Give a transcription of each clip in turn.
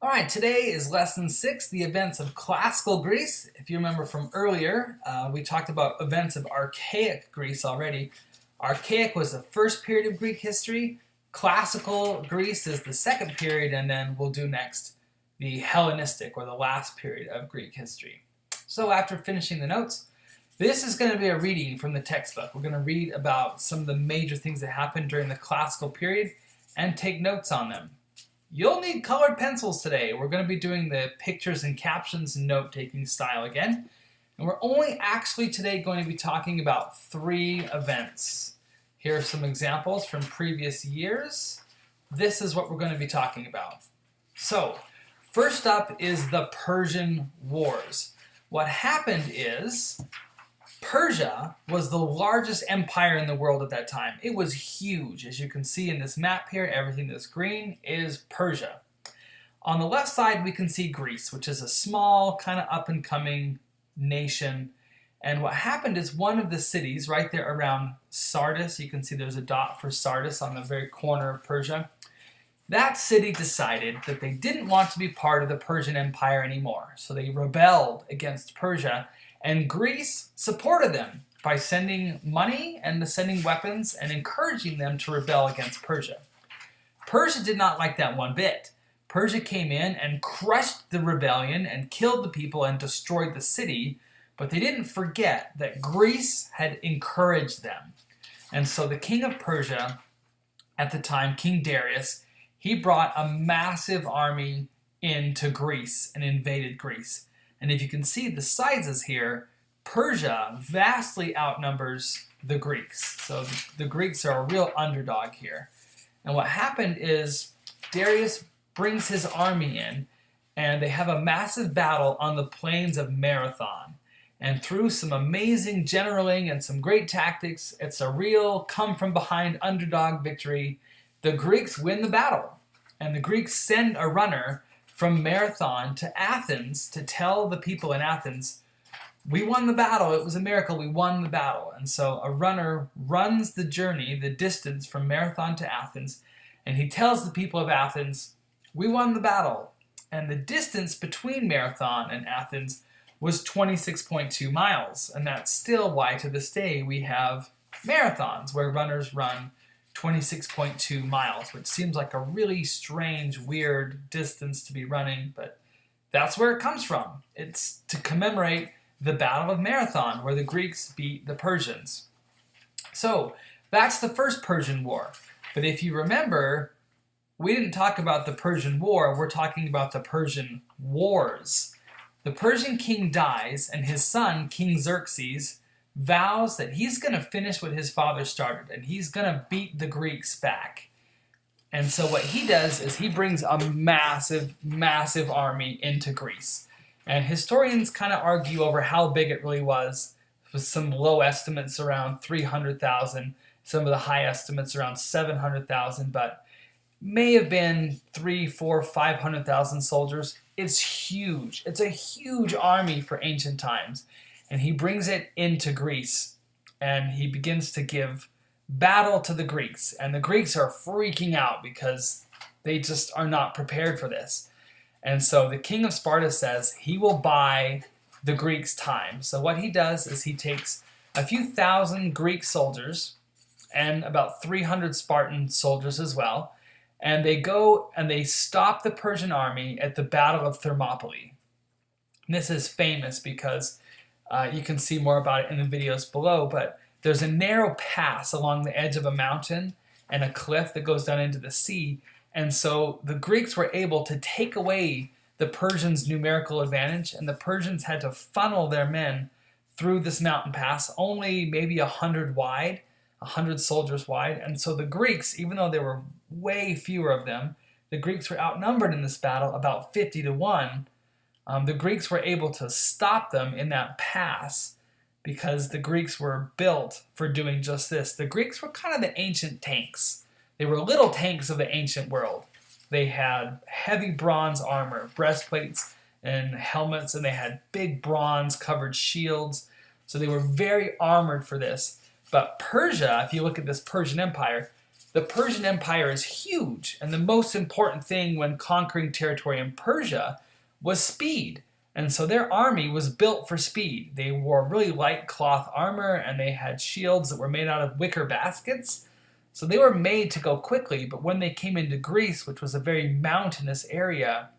All right, today is lesson 6, the events of classical Greece. If you remember from earlier, we talked about events of archaic Greece already. Archaic was the first period of Greek history. Classical Greece is the second period, and then we'll do next the Hellenistic, or the last period of Greek history. So after finishing the notes, this is going to be a reading from the textbook. We're going to read about some of the major things that happened during the classical period and take notes on them. You'll need colored pencils today. We're going to be doing the pictures and captions and note-taking style again. And we're only actually today going to be talking about 3 events. Here are some examples from previous years. This is what we're going to be talking about. So, first up is the Persian Wars. What happened is Persia was the largest empire in the world at that time. It was huge. As you can see in this map here, everything that's green is Persia. On the left side, we can see Greece, which is a small, kind of up-and-coming nation. And what happened is one of the cities right there around Sardis, you can see there's a dot for Sardis on the very corner of Persia. That city decided that they didn't want to be part of the Persian Empire anymore. So they rebelled against Persia. And Greece supported them by sending money and sending weapons and encouraging them to rebel against Persia. Persia did not like that one bit. Persia came in and crushed the rebellion and killed the people and destroyed the city, but they didn't forget that Greece had encouraged them. And so the king of Persia at the time, King Darius, he brought a massive army into Greece and invaded Greece. And if you can see the sizes here, Persia vastly outnumbers the Greeks. So the Greeks are a real underdog here. And what happened is Darius brings his army in, and they have a massive battle on the plains of Marathon. And through some amazing generaling and some great tactics, it's a real come-from-behind underdog victory. The Greeks win the battle, and the Greeks send a runner from Marathon to Athens to tell the people in Athens, we won the battle, it was a miracle, we won the battle. And so a runner runs the journey, the distance from Marathon to Athens, and he tells the people of Athens, we won the battle. And the distance between Marathon and Athens was 26.2 miles. And that's still why to this day we have marathons where runners run 26.2 miles, which seems like a really strange, weird distance to be running, but that's where it comes from. It's to commemorate the Battle of Marathon, where the Greeks beat the Persians. So that's the first Persian War. But if you remember, we didn't talk about the Persian War, we're talking about the Persian Wars. The Persian king dies, and his son, King Xerxes, vows that he's going to finish what his father started, and he's going to beat the Greeks back. And so what he does is he brings a massive, massive army into Greece. And historians kind of argue over how big it really was, with some low estimates around 300,000, some of the high estimates around 700,000, but may have been 300,000, 400,000, 500,000 soldiers. It's huge. It's a huge army for ancient times. And he brings it into Greece, and he begins to give battle to the Greeks. And the Greeks are freaking out because they just are not prepared for this. And so the king of Sparta says he will buy the Greeks time. So what he does is he takes a few thousand Greek soldiers and about 300 Spartan soldiers as well, and they go and they stop the Persian army at the Battle of Thermopylae. And this is famous because you can see more about it in the videos below, but there's a narrow pass along the edge of a mountain and a cliff that goes down into the sea. And so the Greeks were able to take away the Persians' numerical advantage, and the Persians had to funnel their men through this mountain pass, only maybe 100 wide, 100 soldiers wide. And so the Greeks, even though there were way fewer of them, the Greeks were outnumbered in this battle about 50-1. The Greeks were able to stop them in that pass because the Greeks were built for doing just this. The Greeks were kind of the ancient tanks. They were little tanks of the ancient world. They had heavy bronze armor, breastplates and helmets, and they had big bronze-covered shields. So they were very armored for this. But Persia, if you look at this Persian Empire, The Persian Empire is huge, and the most important thing when conquering territory in Persia was speed. And so their army was built for speed. They wore really light cloth armor, and they had shields that were made out of wicker baskets. So they were made to go quickly, but when they came into Greece, which was a very mountainous area,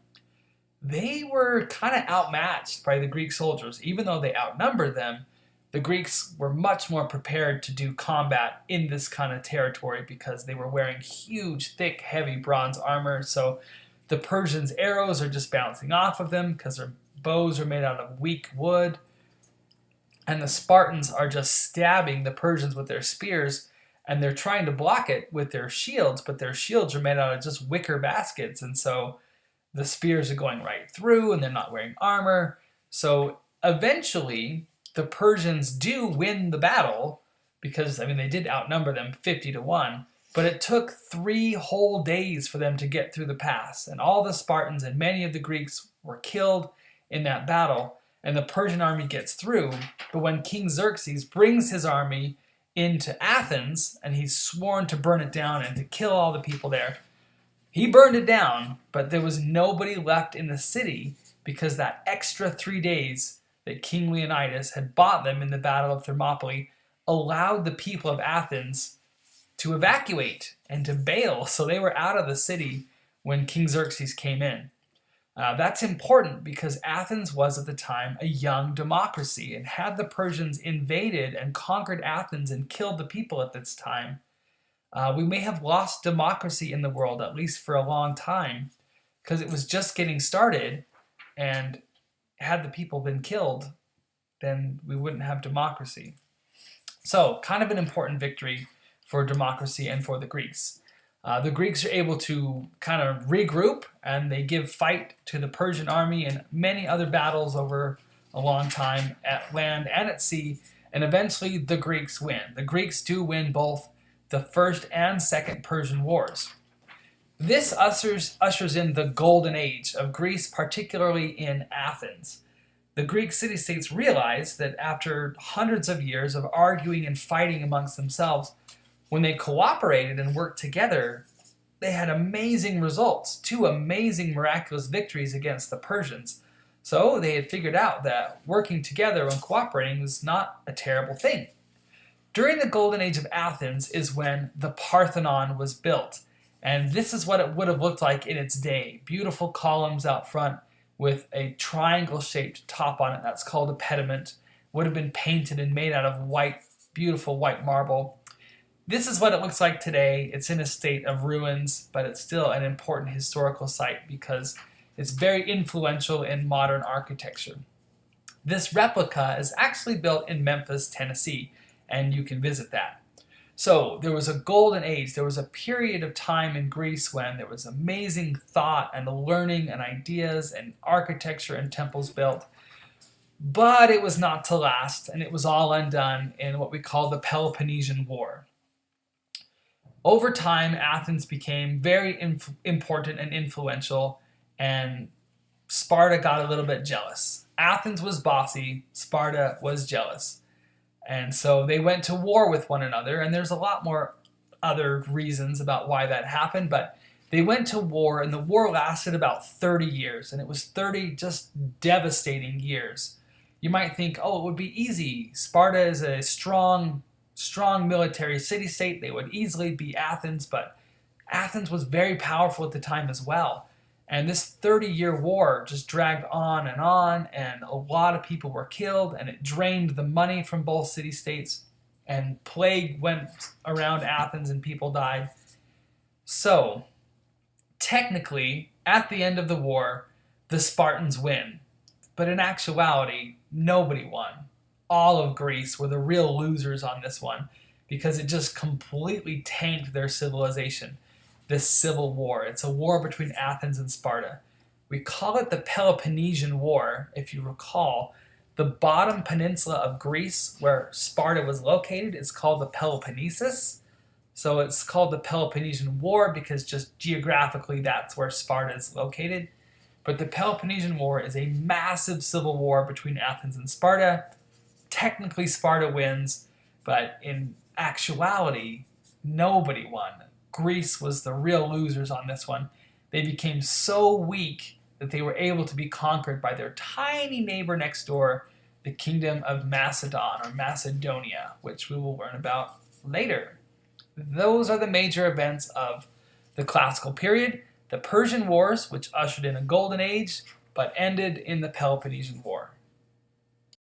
they were kind of outmatched by the Greek soldiers. Even though they outnumbered them, the Greeks were much more prepared to do combat in this kind of territory because they were wearing huge, thick, heavy bronze armor. So the Persians' arrows are just bouncing off of them because their bows are made out of weak wood. And the Spartans are just stabbing the Persians with their spears, and they're trying to block it with their shields, but their shields are made out of just wicker baskets. And so the spears are going right through, and they're not wearing armor. So eventually, the Persians do win the battle because, they did outnumber them 50-1, but it took 3 whole days for them to get through the pass. And all the Spartans and many of the Greeks were killed in that battle, and the Persian army gets through. But when King Xerxes brings his army into Athens, and he's sworn to burn it down and to kill all the people there, he burned it down, but there was nobody left in the city because that extra 3 days that King Leonidas had bought them in the Battle of Thermopylae allowed the people of Athens to evacuate and to bail. So they were out of the city when King Xerxes came in. That's important because Athens was at the time a young democracy, and had the Persians invaded and conquered Athens and killed the people at this time, we may have lost democracy in the world, at least for a long time, because it was just getting started, and had the people been killed, then we wouldn't have democracy. So, kind of an important victory for democracy and for the Greeks. The Greeks are able to kind of regroup, and they give fight to the Persian army in many other battles over a long time at land and at sea, and eventually the Greeks win. The Greeks do win both the First and Second Persian Wars. This ushers in the golden age of Greece, particularly in Athens. The Greek city-states realized that after hundreds of years of arguing and fighting amongst themselves, when they cooperated and worked together, they had amazing results, 2 amazing miraculous victories against the Persians. So they had figured out that working together and cooperating was not a terrible thing. During the golden age of Athens is when the Parthenon was built. And this is what it would have looked like in its day. Beautiful columns out front with a triangle-shaped top on it. That's called a pediment. Would have been painted and made out of white, beautiful white marble. This is what it looks like today. It's in a state of ruins, but it's still an important historical site because it's very influential in modern architecture. This replica is actually built in Memphis, Tennessee, and you can visit that. So there was a golden age. There was a period of time in Greece when there was amazing thought and learning and ideas and architecture and temples built. But it was not to last, and it was all undone in what we call the Peloponnesian War. Over time, Athens became very important and influential, and Sparta got a little bit jealous. Athens was bossy, Sparta was jealous. And so they went to war with one another, and there's a lot more other reasons about why that happened, but they went to war, and the war lasted about 30 years, and it was 30 just devastating years. You might think, oh, it would be easy. Sparta is a strong military city-state. They would easily beat Athens, but Athens was very powerful at the time as well. And this 30-year war just dragged on, and a lot of people were killed, and it drained the money from both city-states, and plague went around Athens, and people died. So, technically, at the end of the war, the Spartans win. But in actuality, nobody won. All of Greece were the real losers on this one, because it just completely tanked their civilization. This civil war. It's a war between Athens and Sparta. We call it the Peloponnesian War. If you recall, the bottom peninsula of Greece where Sparta was located is called the Peloponnesus. So it's called the Peloponnesian War because just geographically that's where Sparta is located. But the Peloponnesian War is a massive civil war between Athens and Sparta. Technically Sparta wins, but in actuality, nobody won. Greece was the real losers on this one. They became so weak that they were able to be conquered by their tiny neighbor next door, the kingdom of Macedon or Macedonia, which we will learn about later. Those are the major events of the classical period. The Persian Wars, which ushered in a golden age, but ended in the Peloponnesian War.